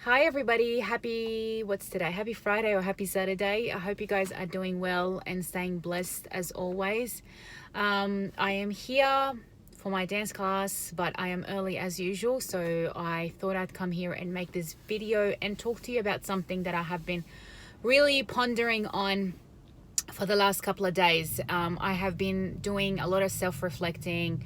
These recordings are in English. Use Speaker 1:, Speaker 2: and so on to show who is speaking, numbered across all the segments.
Speaker 1: Hi everybody, what's today? Happy Friday or happy Saturday. I hope you guys are doing well and staying blessed as always. I am here for my dance class, but I am early as usual, so I thought I'd come here and make this video and talk to you about something that I have been really pondering on for the last couple of days. I have been doing a lot of self-reflecting,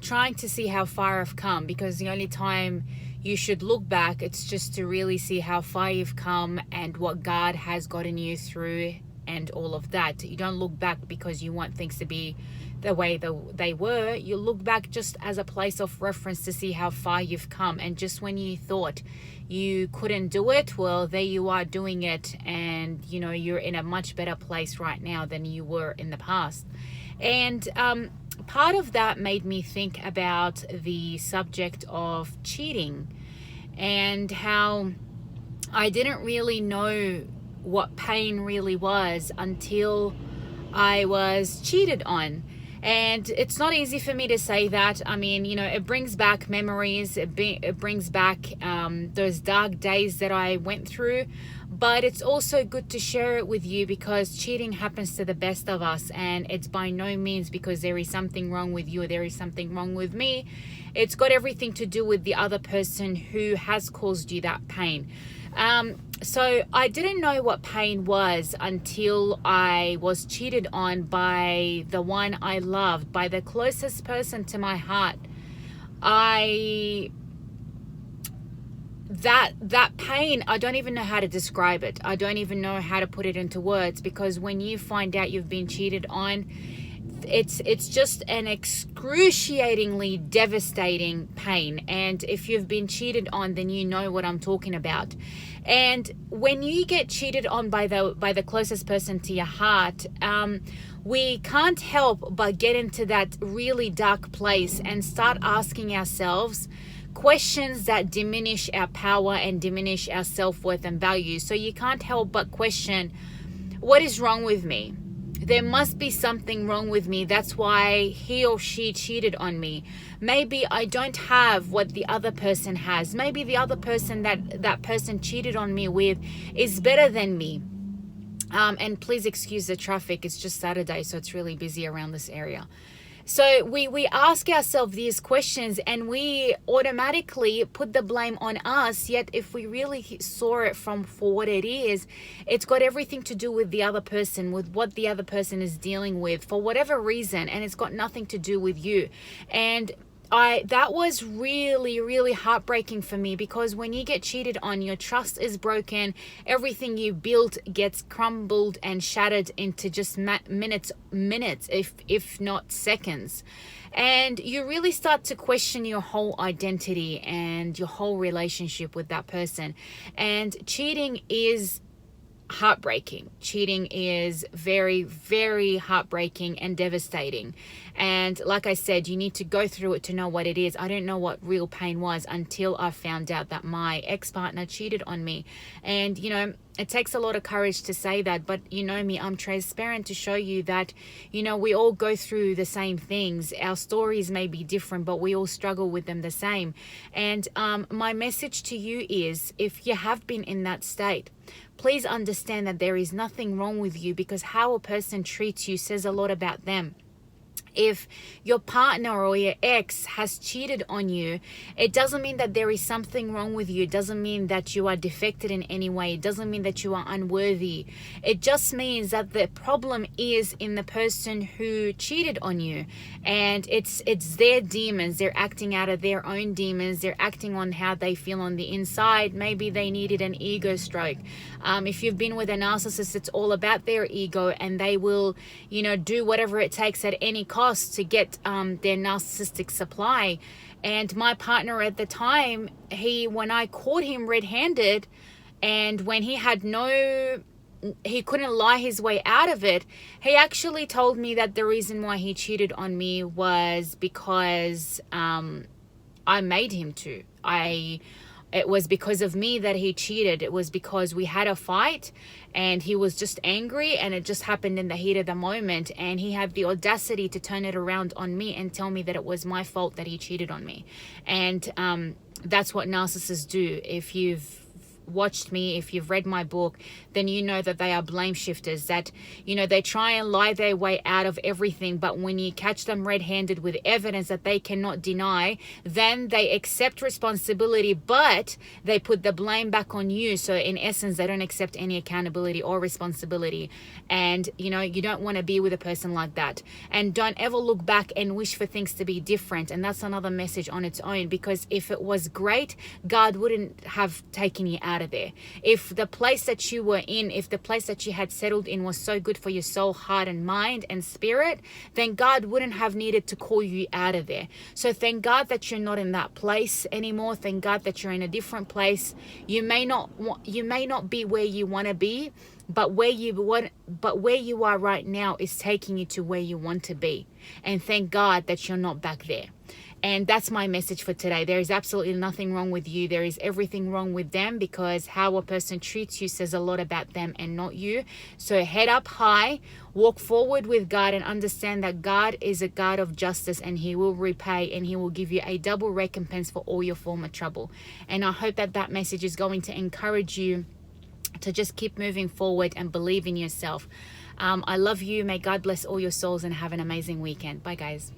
Speaker 1: trying to see how far I've come, because the only time you should look back, it's just to really see how far you've come and what God has gotten you through and all of that. You don't look back because you want things to be the way they were. You look back just as a place of reference to see how far you've come. And just when you thought you couldn't do it, well, there you are doing it, and you're in a much better place right now than you were in the past. And part of that made me think about the subject of cheating and how I didn't really know what pain really was until I was cheated on. And it's not easy for me to say that. I mean, it brings back memories. It brings back those dark days that I went through. But it's also good to share it with you, because cheating happens to the best of us. And it's by no means because there is something wrong with you or there is something wrong with me. It's got everything to do with the other person who has caused you that pain. So I didn't know what pain was until I was cheated on by the one I loved, by the closest person to my heart. That pain, I don't even know how to describe it. I don't even know how to put it into words, because when you find out you've been cheated on, it's just an excruciatingly devastating pain. And if you've been cheated on, then you know what I'm talking about. And when you get cheated on by the closest person to your heart, we can't help but get into that really dark place and start asking ourselves questions that diminish our power and diminish our self-worth and value. So you can't help but question, what is wrong with me? There must be something wrong with me. That's why he or she cheated on me. Maybe I don't have what the other person has. Maybe the other person that person cheated on me with is better than me. And please excuse the traffic. It's just Saturday, so it's really busy around this area. So we ask ourselves these questions and we automatically put the blame on us. Yet if we really saw it for what it is, it's got everything to do with the other person, with what the other person is dealing with for whatever reason, and it's got nothing to do with you. And that was really, really heartbreaking for me, because when you get cheated on, your trust is broken. Everything you built gets crumbled and shattered into just minutes, if not seconds. And you really start to question your whole identity and your whole relationship with that person. And cheating is heartbreaking. Cheating is very, very heartbreaking and devastating. And like I said, you need to go through it to know what it is. I didn't know what real pain was until I found out that my ex-partner cheated on me. And it takes a lot of courage to say that, but me, I'm transparent to show you that we all go through the same things. Our stories may be different, but we all struggle with them the same. And my message to you is, if you have been in that state, please understand that there is nothing wrong with you, because how a person treats you says a lot about them. If your partner or your ex has cheated on you, it doesn't mean that there is something wrong with you. It doesn't mean that you are defected in any way. It doesn't mean that you are unworthy. It just means that the problem is in the person who cheated on you. And it's their demons. They're acting out of their own demons. They're acting on how they feel on the inside. Maybe they needed an ego stroke. If you've been with a narcissist, it's all about their ego, and they will, do whatever it takes at any cost to get their narcissistic supply. And my partner at the time, when I caught him red-handed, and when he couldn't lie his way out of it, he actually told me that the reason why he cheated on me was because I made him to. It was because of me that he cheated. It was because we had a fight and he was just angry, and it just happened in the heat of the moment. And he had the audacity to turn it around on me and tell me that it was my fault that he cheated on me. And that's what narcissists do. If you've watched me, if you've read my book, then you know that they are blame shifters, that, you know, they try and lie their way out of everything, but when you catch them red-handed with evidence that they cannot deny, then they accept responsibility, but they put the blame back on you. So in essence, they don't accept any accountability or responsibility. And, you know, you don't want to be with a person like that. And don't ever look back and wish for things to be different. And that's another message on its own, because if it was great, God wouldn't have taken you out of there. If the place that you were in, if the place that you had settled in was so good for your soul, heart and mind and spirit, then God wouldn't have needed to call you out of there. So thank God that you're not in that place anymore. Thank God that you're in a different place. You may not be where you want to be, but where you are right now is taking you to where you want to be. And thank God that you're not back there. And that's my message for today. There is absolutely nothing wrong with you. There is everything wrong with them, because how a person treats you says a lot about them and not you. So head up high, walk forward with God, and understand that God is a God of justice, and he will repay, and he will give you a double recompense for all your former trouble. And I hope that that message is going to encourage you to just keep moving forward and believe in yourself. I love you. May God bless all your souls, and have an amazing weekend. Bye, guys.